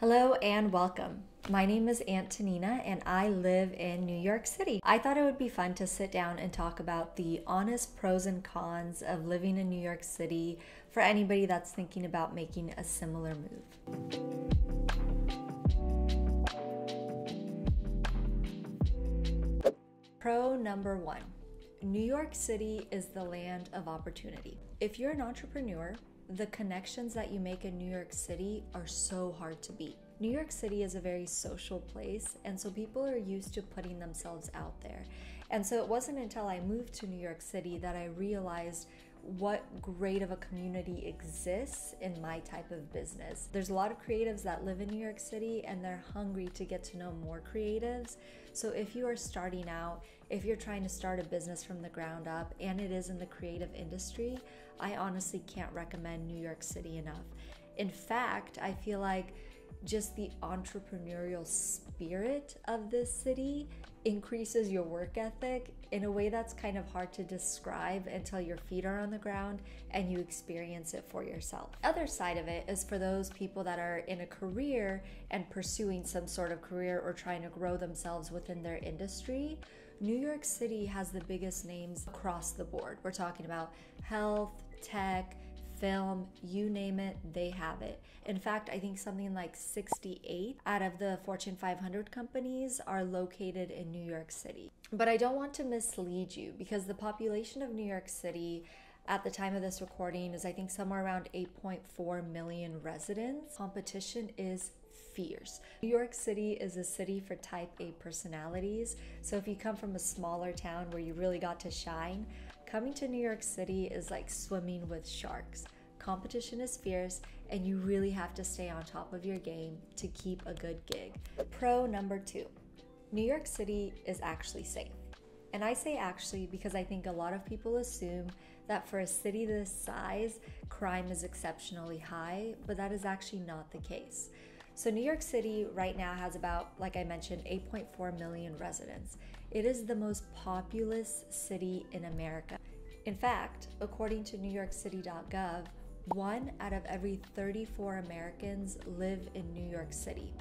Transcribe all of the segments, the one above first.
Hello and welcome. My name is Antonina and I live in New York City. I thought it would be fun to sit down and talk about the honest pros and cons of living in New York City for anybody that's thinking about making a similar move. Pro number one, New York City is the land of opportunity. If you're an entrepreneur, the connections that you make in New York City are so hard to beat. New York City is a very social place, and so people are used to putting themselves out there. And so it wasn't until I moved to New York City that I realized what great of a community exists in my type of business. There's a lot of creatives that live in New York City and they're hungry to get to know more creatives. So if you are starting out, if you're trying to start a business from the ground up and it is in the creative industry, I honestly can't recommend New York City enough. In fact, I feel like just the entrepreneurial spirit of this city increases your work ethic in a way that's kind of hard to describe until your feet are on the ground and you experience it for yourself. Other side of it is for those people that are in a career and pursuing some sort of career or trying to grow themselves within their industry. New York City has the biggest names across the board. We're talking about health, tech, film, you name it, they have it. In fact, I think something like 68 out of the Fortune 500 companies are located in New York City. But I don't want to mislead you because the population of New York City at the time of this recording is I think somewhere around 8.4 million residents. Competition is fierce. New York City is a city for type A personalities. So if you come from a smaller town where you really got to shine, coming to New York City is like swimming with sharks. Competition is fierce and you really have to stay on top of your game to keep a good gig. Pro number two, New York City is actually safe. And I say actually because I think a lot of people assume that for a city this size, crime is exceptionally high, but that is actually not the case. So New York City right now has about, like I mentioned, 8.4 million residents. It is the most populous city in America. In fact, according to NewYorkCity.gov, 1 out of every 34 Americans live in New York City,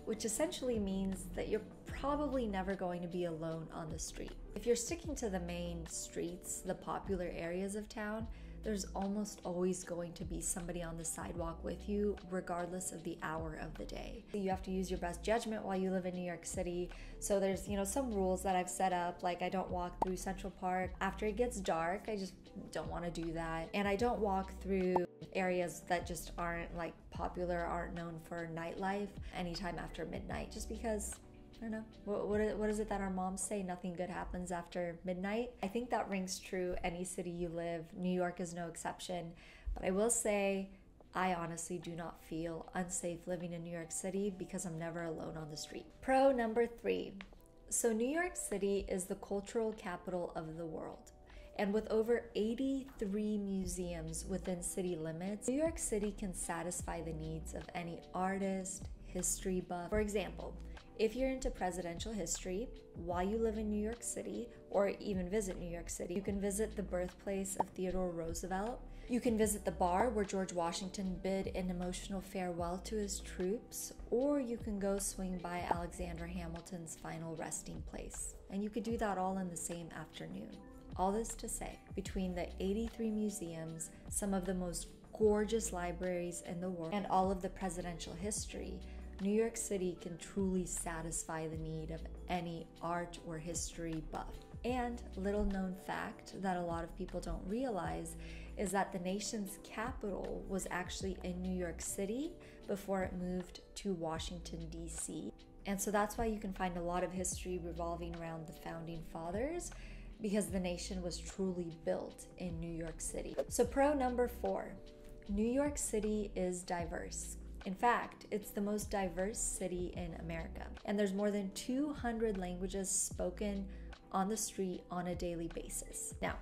which essentially means that you're probably never going to be alone on the street. If you're sticking to the main streets, the popular areas of town, there's almost always going to be somebody on the sidewalk with you, regardless of the hour of the day. You have to use your best judgment while you live in New York City. So there's, some rules that I've set up, like I don't walk through Central Park after it gets dark. I just don't want to do that. And I don't walk through areas that just aren't like popular, aren't known for nightlife anytime after midnight, just because I don't know. What is it that our moms say? Nothing good happens after midnight. I think that rings true any city you live. New York is no exception. But I will say, I honestly do not feel unsafe living in New York City because I'm never alone on the street. Pro number three. So New York City is the cultural capital of the world. And with over 83 museums within city limits, New York City can satisfy the needs of any artist, history buff. For example, if you're into presidential history while you live in New York City or even visit New York City, you can visit the birthplace of Theodore Roosevelt. You can visit the bar where George Washington bid an emotional farewell to his troops, or you can go swing by Alexander Hamilton's final resting place. And you could do that all in the same afternoon. All this to say, between the 83 museums, some of the most gorgeous libraries in the world, and all of the presidential history, New York City can truly satisfy the need of any art or history buff. And little known fact that a lot of people don't realize is that the nation's capital was actually in New York City before it moved to Washington, D.C. And so that's why you can find a lot of history revolving around the founding fathers, because the nation was truly built in New York City. So pro number four, New York City is diverse. In fact, it's the most diverse city in America, and there's more than 200 languages spoken on the street on a daily basis. Now,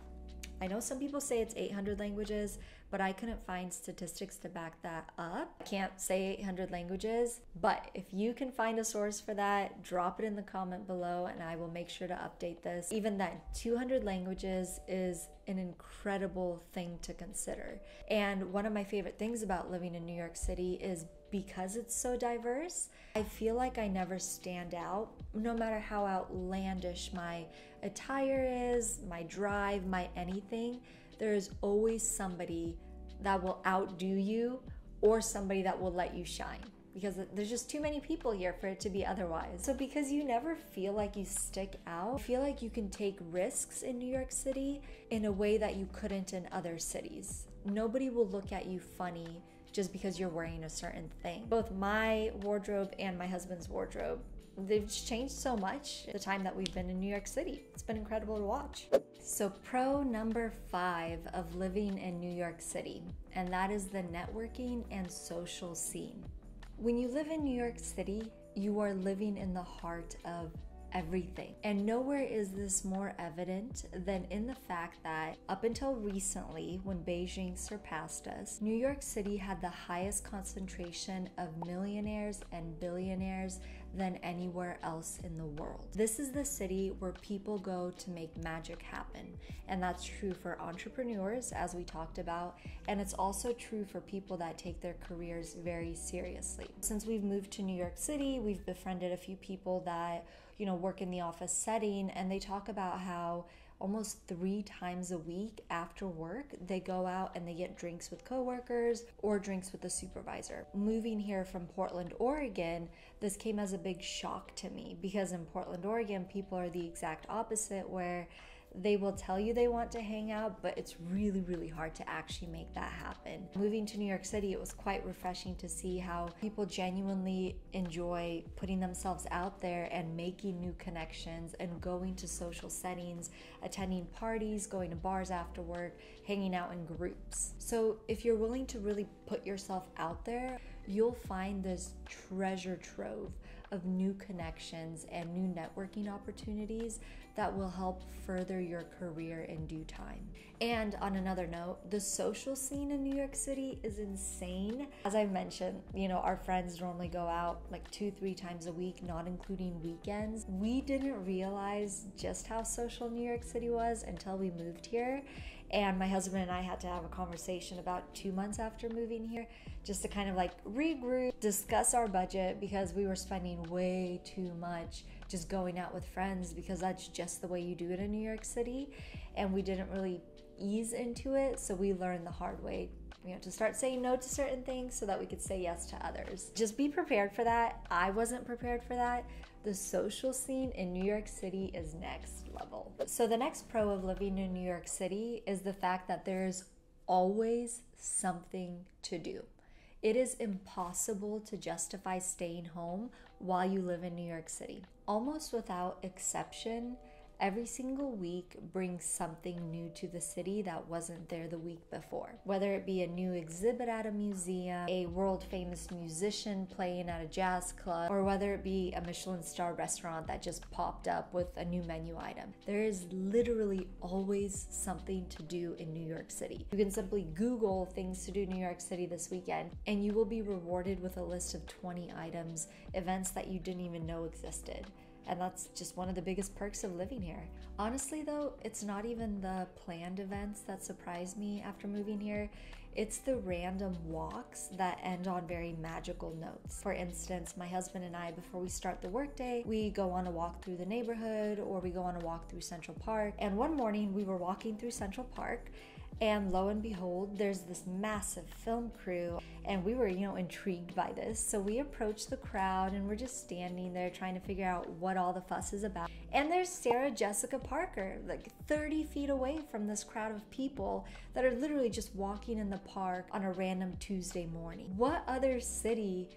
I know some people say it's 800 languages, but I couldn't find statistics to back that up. I can't say 800 languages, but if you can find a source for that, drop it in the comment below and I will make sure to update this. Even that 200 languages is an incredible thing to consider. And one of my favorite things about living in New York City is because it's so diverse, I feel like I never stand out. No matter how outlandish my attire is, my drive, my anything, there is always somebody that will outdo you or somebody that will let you shine, because there's just too many people here for it to be otherwise. So because you never feel like you stick out, I feel like you can take risks in New York City in a way that you couldn't in other cities. Nobody will look at you funny just because you're wearing a certain thing. Both my wardrobe and my husband's wardrobe, they've just changed so much the time that we've been in New York City. It's been incredible to watch. So pro number 5 of living in New York City, and that is the networking and social scene. When you live in New York City, you are living in the heart of everything. And nowhere is this more evident than in the fact that up until recently, when Beijing surpassed us, New York City had the highest concentration of millionaires and billionaires than anywhere else in the world. This is the city where people go to make magic happen. And that's true for entrepreneurs, as we talked about, and it's also true for people that take their careers very seriously. Since we've moved to New York City, we've befriended a few people that, work in the office setting, and they talk about how almost 3 times a week after work, they go out and they get drinks with coworkers or drinks with the supervisor. Moving here from Portland, Oregon, this came as a big shock to me, because in Portland, Oregon, people are the exact opposite, where they will tell you they want to hang out, but it's really, really hard to actually make that happen. Moving to New York City, it was quite refreshing to see how people genuinely enjoy putting themselves out there and making new connections and going to social settings, attending parties, going to bars after work, hanging out in groups. So if you're willing to really put yourself out there, you'll find this treasure trove of new connections and new networking opportunities that will help further your career in due time. And on another note, the social scene in New York City is insane. As I mentioned, our friends normally go out like 2-3 times a week, not including weekends. We didn't realize just how social New York City was until we moved here. And my husband and I had to have a conversation about 2 months after moving here, just to kind of like regroup, discuss our budget, because we were spending way too much just going out with friends, because that's just the way you do it in New York City. And we didn't really ease into it, so we learned the hard way, to start saying no to certain things so that we could say yes to others. Just be prepared for that. I wasn't prepared for that. The social scene in New York City is next level. So the next pro of living in New York City is the fact that there's always something to do. It is impossible to justify staying home while you live in New York City. Almost without exception, every single week brings something new to the city that wasn't there the week before. Whether it be a new exhibit at a museum, a world-famous musician playing at a jazz club, or whether it be a Michelin star restaurant that just popped up with a new menu item. There is literally always something to do in New York City. You can simply Google things to do in New York City this weekend, and you will be rewarded with a list of 20 items, events that you didn't even know existed. And that's just one of the biggest perks of living here. Honestly though, it's not even the planned events that surprise me after moving here. It's the random walks that end on very magical notes. For instance, my husband and I, before we start the workday, we go on a walk through the neighborhood, or we go on a walk through Central Park. And one morning we were walking through Central Park, and lo and behold, there's this massive film crew, and we were, intrigued by this. So we approached the crowd, and we're just standing there trying to figure out what all the fuss is about. And there's Sarah Jessica Parker, like 30 feet away from this crowd of people that are literally just walking in the park on a random Tuesday morning. What other city?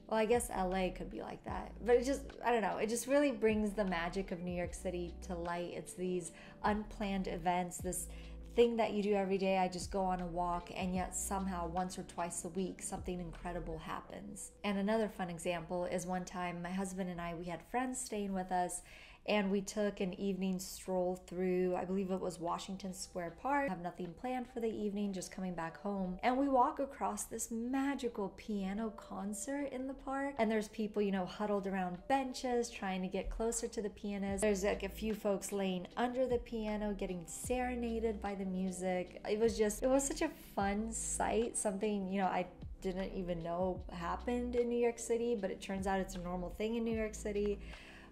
Well, I guess LA could be like that, but I don't know, it just really brings the magic of New York City to light. It's these unplanned events, this thing that you do every day. I just go on a walk, and yet somehow once or twice a week something incredible happens. And another fun example is one time my husband and I, we had friends staying with us, and we took an evening stroll through, I believe it was Washington Square Park. Have nothing planned for the evening, just coming back home. And we walk across this magical piano concert in the park. And there's people, huddled around benches trying to get closer to the pianist. There's like a few folks laying under the piano, getting serenaded by the music. It was such a fun sight, something, I didn't even know happened in New York City, but it turns out it's a normal thing in New York City.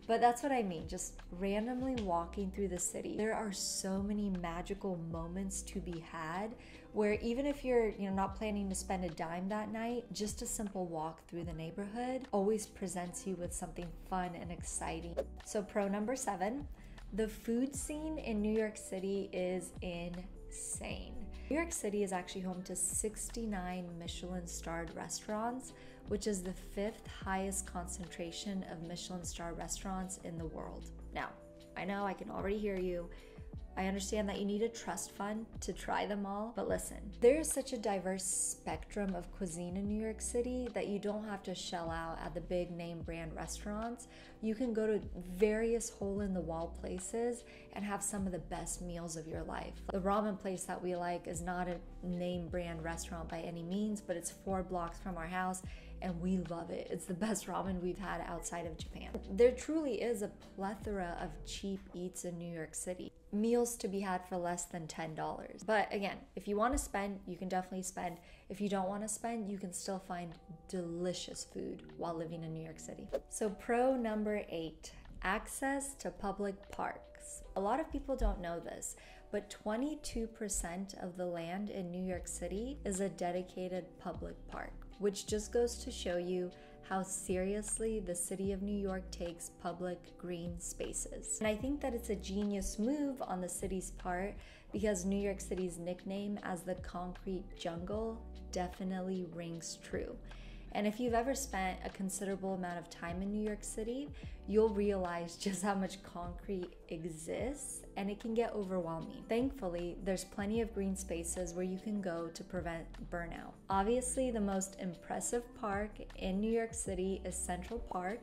But that's what I mean, just randomly walking through the city. There are so many magical moments to be had where even if you're, not planning to spend a dime that night, just a simple walk through the neighborhood always presents you with something fun and exciting. So pro number 7, the food scene in New York City is insane. New York City is actually home to 69 Michelin-starred restaurants, which is the 5th highest concentration of Michelin-starred restaurants in the world. Now, I know I can already hear you. I understand that you need a trust fund to try them all, but listen, there's such a diverse spectrum of cuisine in New York City that you don't have to shell out at the big name brand restaurants. You can go to various hole-in-the-wall places and have some of the best meals of your life. The ramen place that we like is not a name brand restaurant by any means, but it's 4 blocks from our house and we love it. It's the best ramen we've had outside of Japan. There truly is a plethora of cheap eats in New York City. Meals to be had for less than $10. But again, if you want to spend, you can definitely spend. If you don't want to spend, you can still find delicious food while living in New York City. So pro number 8, access to public parks. A lot of people don't know this, but 22% of the land in New York City is a dedicated public park, which just goes to show you how seriously the city of New York takes public green spaces. And I think that it's a genius move on the city's part because New York City's nickname as the concrete jungle definitely rings true. And if you've ever spent a considerable amount of time in New York City, you'll realize just how much concrete exists and it can get overwhelming. Thankfully, there's plenty of green spaces where you can go to prevent burnout. Obviously, the most impressive park in New York City is Central Park,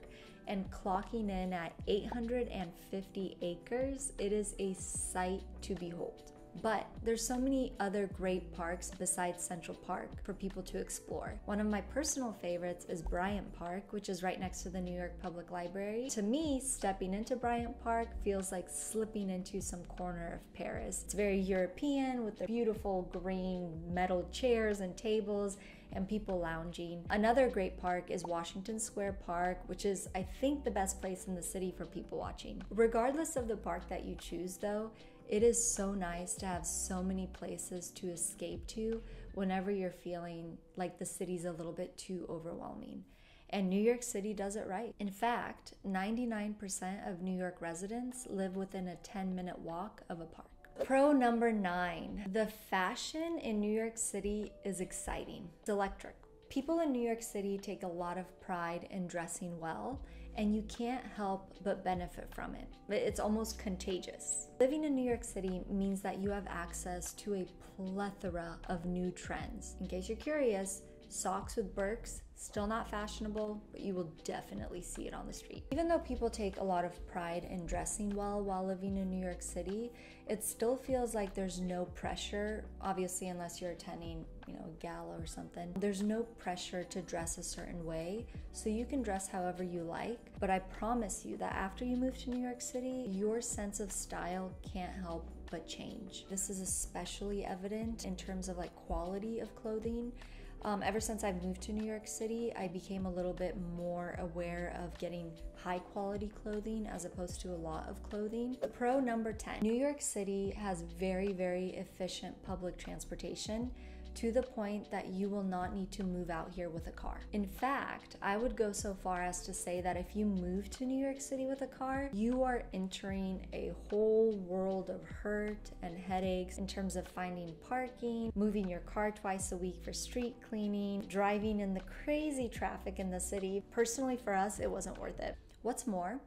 and clocking in at 850 acres, it is a sight to behold. But there's so many other great parks besides Central Park for people to explore. One of my personal favorites is Bryant Park, which is right next to the New York Public Library. To me, stepping into Bryant Park feels like slipping into some corner of Paris. It's very European with the beautiful green metal chairs and tables and people lounging. Another great park is Washington Square Park, which is, I think, the best place in the city for people watching. Regardless of the park that you choose though, it is so nice to have so many places to escape to whenever you're feeling like the city's a little bit too overwhelming. And New York City does it right. In fact, 99% of New York residents live within a 10-minute walk of a park. Pro number 9, the fashion in New York City is exciting. It's electric. People in New York City take a lot of pride in dressing well, and you can't help but benefit from it. It's almost contagious. Living in New York City means that you have access to a plethora of new trends. In case you're curious, socks with Birks, still not fashionable, but you will definitely see it on the street. Even though people take a lot of pride in dressing well while living in New York City, it still feels like there's no pressure, obviously unless you're attending, a gala or something. There's no pressure to dress a certain way, so you can dress however you like, but I promise you that after you move to New York City, your sense of style can't help but change. This is especially evident in terms of quality of clothing. Ever since I've moved to New York City, I became a little bit more aware of getting high quality clothing as opposed to a lot of clothing. Pro number 10, New York City has very, very efficient public transportation to the point that you will not need to move out here with a car. In fact, I would go so far as to say that if you move to New York City with a car, you are entering a whole world of hurt and headaches in terms of finding parking, moving your car twice a week for street cleaning, driving in the crazy traffic in the city. Personally, for us, it wasn't worth it. What's more,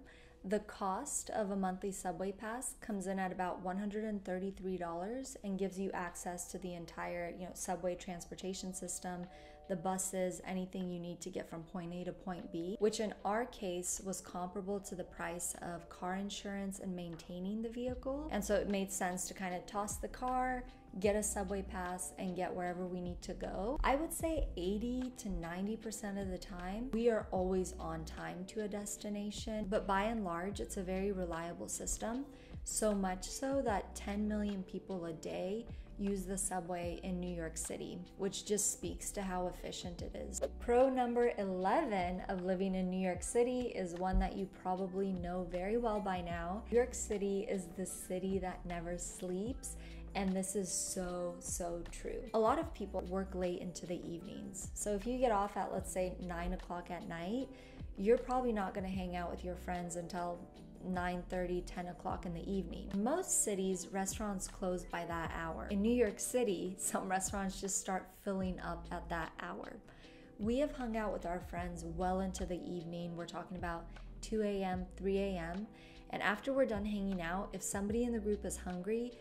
the cost of a monthly subway pass comes in at about $133 and gives you access to the entire, subway transportation system, the buses, anything you need to get from point A to point B, which in our case was comparable to the price of car insurance and maintaining the vehicle. And so it made sense to kind of toss the car, get a subway pass, and get wherever we need to go. I would say 80 to 90% of the time, we are always on time to a destination, but by and large, it's a very reliable system. So much so that 10 million people a day use the subway in New York City, which just speaks to how efficient it is. Pro number 11 of living in New York City is one that you probably know very well by now. New York City is the city that never sleeps. And this is so true. A lot of people work late into the evenings. So if you get off at, let's say, 9 o'clock at night, you're probably not gonna hang out with your friends until 9:30, 10 o'clock in the evening. In most cities, restaurants close by that hour. In New York City, some restaurants just start filling up at that hour. We have hung out with our friends well into the evening. We're talking about 2 a.m., 3 a.m. And after we're done hanging out, if somebody in the group is hungry,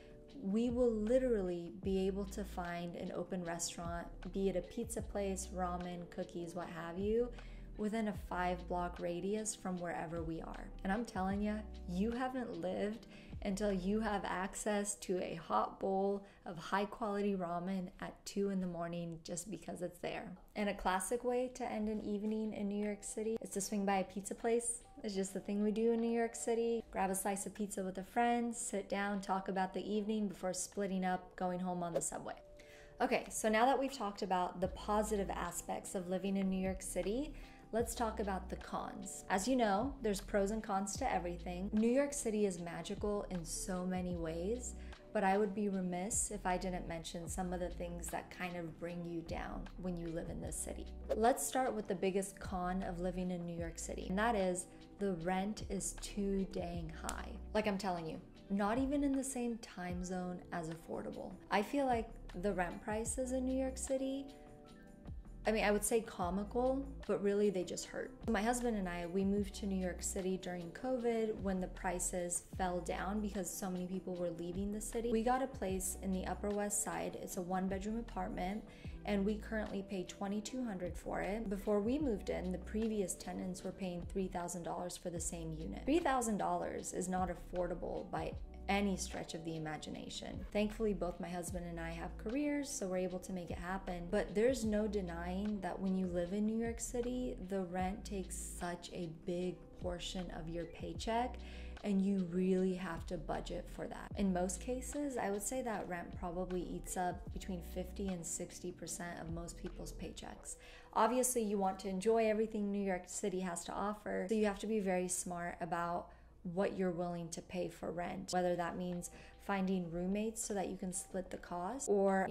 we will literally be able to find an open restaurant, be it a pizza place, ramen, cookies, what have you, within a 5-block radius from wherever we are. And I'm telling you, you haven't lived until you have access to a hot bowl of high quality ramen at 2 in the morning just because it's there. And a classic way to end an evening in New York City is to swing by a pizza place. It's just the thing we do in New York City. Grab a slice of pizza with a friend, sit down, talk about the evening before splitting up, going home on the subway. Okay, so now that we've talked about the positive aspects of living in New York City, let's talk about the cons. As you know, there's pros and cons to everything. New York City is magical in so many ways, but I would be remiss if I didn't mention some of the things that kind of bring you down when you live in this city. Let's start with the biggest con of living in New York City, and that is the rent is too dang high. Like I'm telling you, not even in the same time zone as affordable. I feel like the rent prices in New York City, I would say comical, but really they just hurt. My husband and I, we moved to New York City during COVID when the prices fell down because so many people were leaving the city. We got a place in the Upper West Side. It's a 1-bedroom apartment, and we currently pay $2,200 for it. Before we moved in, the previous tenants were paying $3,000 for the same unit. $3,000 is not affordable by any stretch of the imagination. Thankfully, both my husband and I have careers, so we're able to make it happen. But there's no denying that when you live in New York City, the rent takes such a big portion of your paycheck, and you really have to budget for that. In most cases, I would say that rent probably eats up between 50 and 60% of most people's paychecks. Obviously, you want to enjoy everything New York City has to offer, so you have to be very smart about what you're willing to pay for rent, whether that means finding roommates so that you can split the cost, or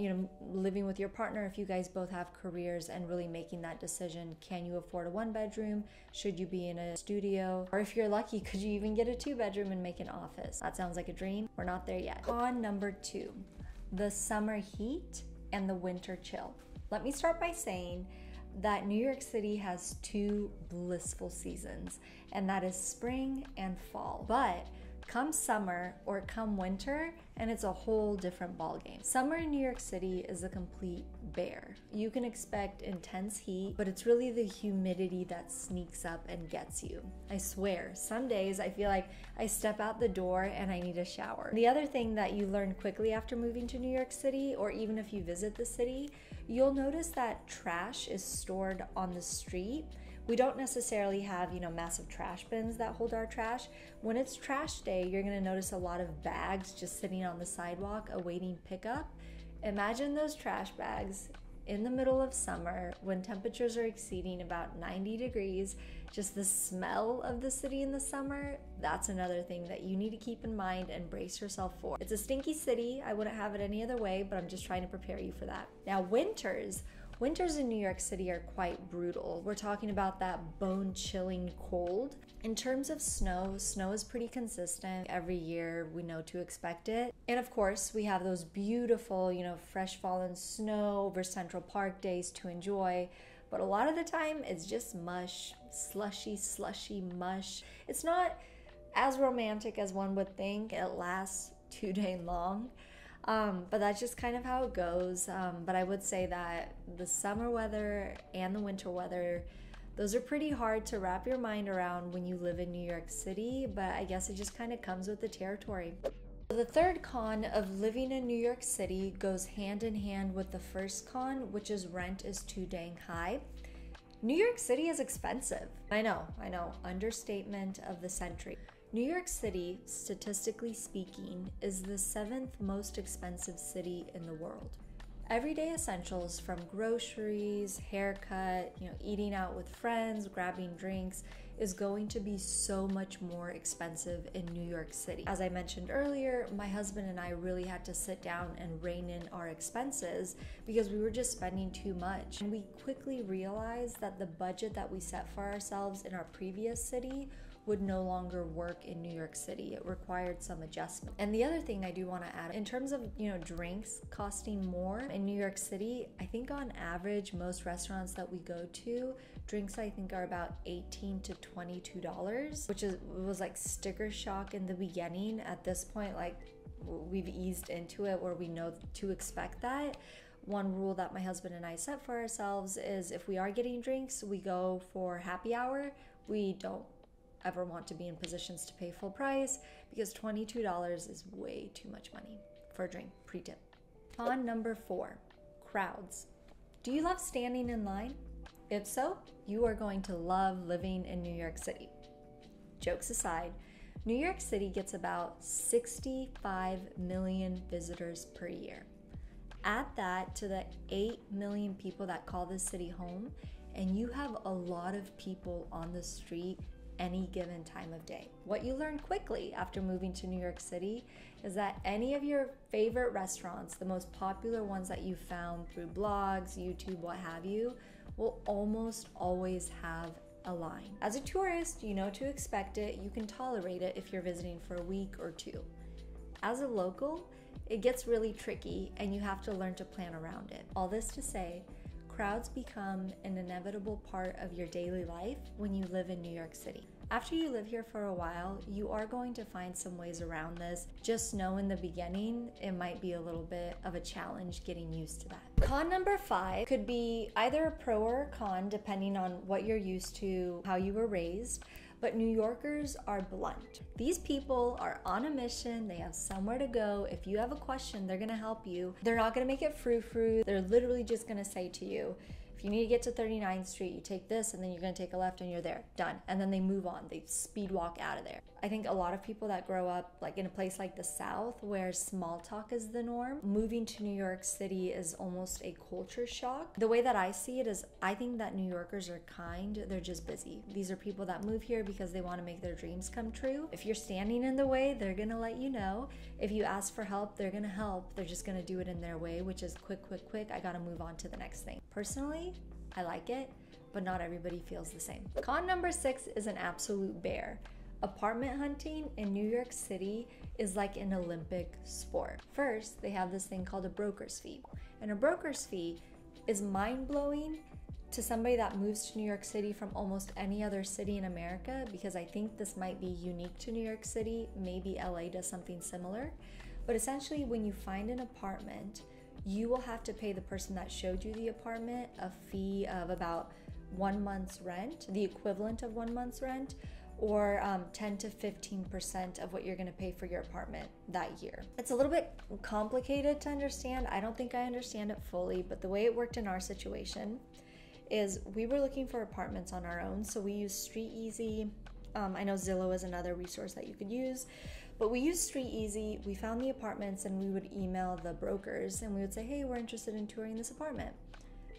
living with your partner if you guys both have careers, and really making that decision. Can you afford a 1-bedroom? Should you be in a studio? Or if you're lucky, could you even get a 2-bedroom and make an office? That sounds like a dream. We're not there yet. Con number 2, the summer heat and the winter chill. Let me start by saying that New York City has 2 blissful seasons, and that is spring and fall. But come summer or come winter, and it's a whole different ballgame. Summer in New York City is a complete bear. You can expect intense heat, but it's really the humidity that sneaks up and gets you. I swear, some days I feel like I step out the door and I need a shower. The other thing that you learn quickly after moving to New York City, or even if you visit the city, you'll notice that trash is stored on the street. We don't necessarily have, massive trash bins that hold our trash. When it's trash day, you're gonna notice a lot of bags just sitting on the sidewalk awaiting pickup. Imagine those trash bags in the middle of summer when temperatures are exceeding about 90 degrees. Just the smell of the city in the summer, that's another thing that you need to keep in mind and brace yourself for. It's a stinky city. I wouldn't have it any other way, but I'm just trying to prepare you for that. Now, winters in New York City are quite brutal. We're talking about that bone-chilling cold. In terms of snow is pretty consistent. Every year we know to expect it. And of course, we have those beautiful, fresh fallen snow over Central Park days to enjoy. But a lot of the time, it's just mush, slushy mush. It's not as romantic as one would think. It lasts 2 days long. But that's just kind of how it goes. But I would say that the summer weather and the winter weather, those are pretty hard to wrap your mind around when you live in New York City, but I guess it just kind of comes with the territory. The third con of living in New York City goes hand in hand with the first con, which is rent is too dang high. New York City is expensive. I know, understatement of the century. New York City, statistically speaking, is the 7th most expensive city in the world. Everyday essentials from groceries, haircut, eating out with friends, grabbing drinks is going to be so much more expensive in New York City. As I mentioned earlier, my husband and I really had to sit down and rein in our expenses because we were just spending too much. And we quickly realized that the budget that we set for ourselves in our previous city would no longer work in New York City. It required some adjustment. And the other thing I do want to add, in terms of, drinks costing more in New York City, I think on average, most restaurants that we go to, drinks I think are about $18 to $22, which was like sticker shock in the beginning. At this point, like we've eased into it where we know to expect that. One rule that my husband and I set for ourselves is if we are getting drinks, we go for happy hour. We don't ever want to be in positions to pay full price because $22 is way too much money for a drink, pre-tip. Con number 4, crowds. Do you love standing in line? If so, you are going to love living in New York City. Jokes aside, New York City gets about 65 million visitors per year. Add that to the 8 million people that call this city home, and you have a lot of people on the street any given time of day. What you learn quickly after moving to New York City is that any of your favorite restaurants, the most popular ones that you found through blogs, YouTube, what have you, will almost always have a line. As a tourist, you know to expect it, you can tolerate it if you're visiting for a week or two. As a local, it gets really tricky and you have to learn to plan around it. All this to say, crowds become an inevitable part of your daily life when you live in New York City. After you live here for a while, you are going to find some ways around this. Just know in the beginning, it might be a little bit of a challenge getting used to that. Con number 5 could be either a pro or a con, depending on what you're used to, how you were raised. But New Yorkers are blunt. These people are on a mission. They have somewhere to go. If you have a question, they're gonna help you. They're not gonna make it frou-frou. They're literally just gonna say to you, if you need to get to 39th Street, you take this and then you're gonna take a left and you're there, done. And then they move on, they speed walk out of there. I think a lot of people that grow up like in a place like the South where small talk is the norm, moving to New York City is almost a culture shock. The way that I see it is I think that New Yorkers are kind, they're just busy. These are people that move here because they want to make their dreams come true. If you're standing in the way, they're gonna let you know. If you ask for help, they're gonna help. They're just gonna do it in their way, which is quick, I gotta move on to the next thing. Personally, I like it, but not everybody feels the same. Con number 6 is an absolute bear. Apartment hunting in New York City is like an Olympic sport. First, they have this thing called a broker's fee. And a broker's fee is mind-blowing to somebody that moves to New York City from almost any other city in America, because I think this might be unique to New York City. Maybe LA does something similar. But essentially, when you find an apartment, you will have to pay the person that showed you the apartment a fee of about 1 month's rent, the equivalent of 1 month's rent, or 10 to 15% of what you're gonna pay for your apartment that year. It's a little bit complicated to understand. I don't think I understand it fully, but the way it worked in our situation is we were looking for apartments on our own, so we used StreetEasy. I know Zillow is another resource that you could use, but we used StreetEasy. We found the apartments and we would email the brokers and we would say, hey, we're interested in touring this apartment.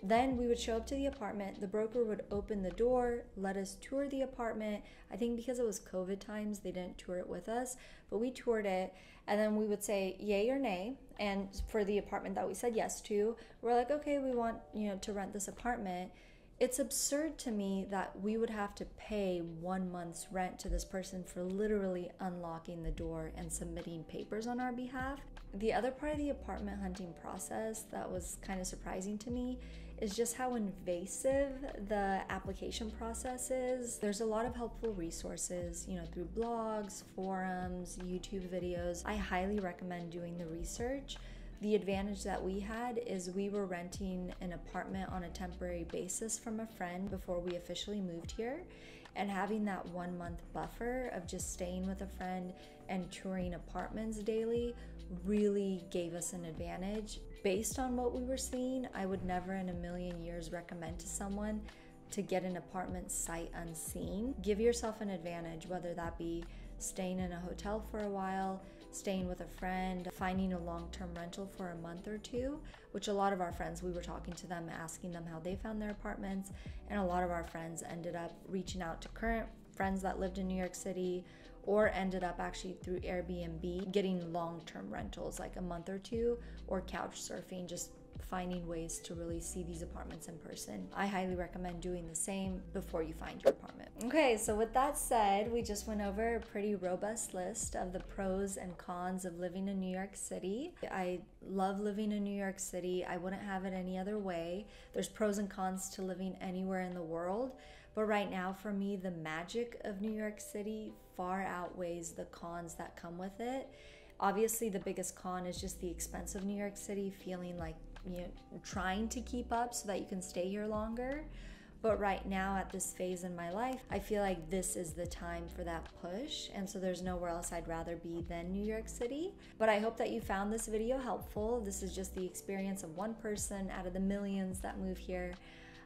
Then we would show up to the apartment, the broker would open the door, let us tour the apartment. I think because it was COVID times, they didn't tour it with us, but we toured it, and then we would say yay or nay. And for the apartment that we said yes to, we're like, okay, we want, to rent this apartment. It's absurd to me that we would have to pay 1 month's rent to this person for literally unlocking the door and submitting papers on our behalf. The other part of the apartment hunting process that was kind of surprising to me is just how invasive the application process is. There's a lot of helpful resources, through blogs, forums, YouTube videos. I highly recommend doing the research. The advantage that we had is we were renting an apartment on a temporary basis from a friend before we officially moved here, and having that 1 month buffer of just staying with a friend and touring apartments daily really gave us an advantage. Based on what we were seeing, I would never in a million years recommend to someone to get an apartment sight unseen. Give yourself an advantage, whether that be staying in a hotel for a while, staying with a friend, finding a long-term rental for a month or two, which a lot of our friends, we were talking to them, asking them how they found their apartments, and a lot of our friends ended up reaching out to current friends that lived in New York City, or ended up actually through Airbnb getting long-term rentals like a month or two, or couch surfing, just finding ways to really see these apartments in person. I highly recommend doing the same before you find your apartment. Okay, so with that said, we just went over a pretty robust list of the pros and cons of living in New York City. I love living in New York City. I wouldn't have it any other way. There's pros and cons to living anywhere in the world, but right now for me, the magic of New York City far outweighs the cons that come with it. Obviously, the biggest con is just the expense of New York City, feeling like, you know, trying to keep up so that you can stay here longer. But right now at this phase in my life, I feel like this is the time for that push. And so there's nowhere else I'd rather be than New York City. But I hope that you found this video helpful. This is just the experience of one person out of the millions that move here.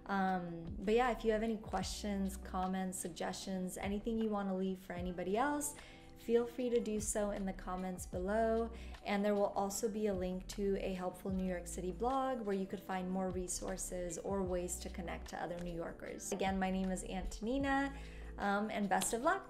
But yeah, if you have any questions, comments, suggestions, anything you want to leave for anybody else, feel free to do so in the comments below. And there will also be a link to a helpful New York City blog where you could find more resources or ways to connect to other New Yorkers. Again, my name is Antonina, and best of luck.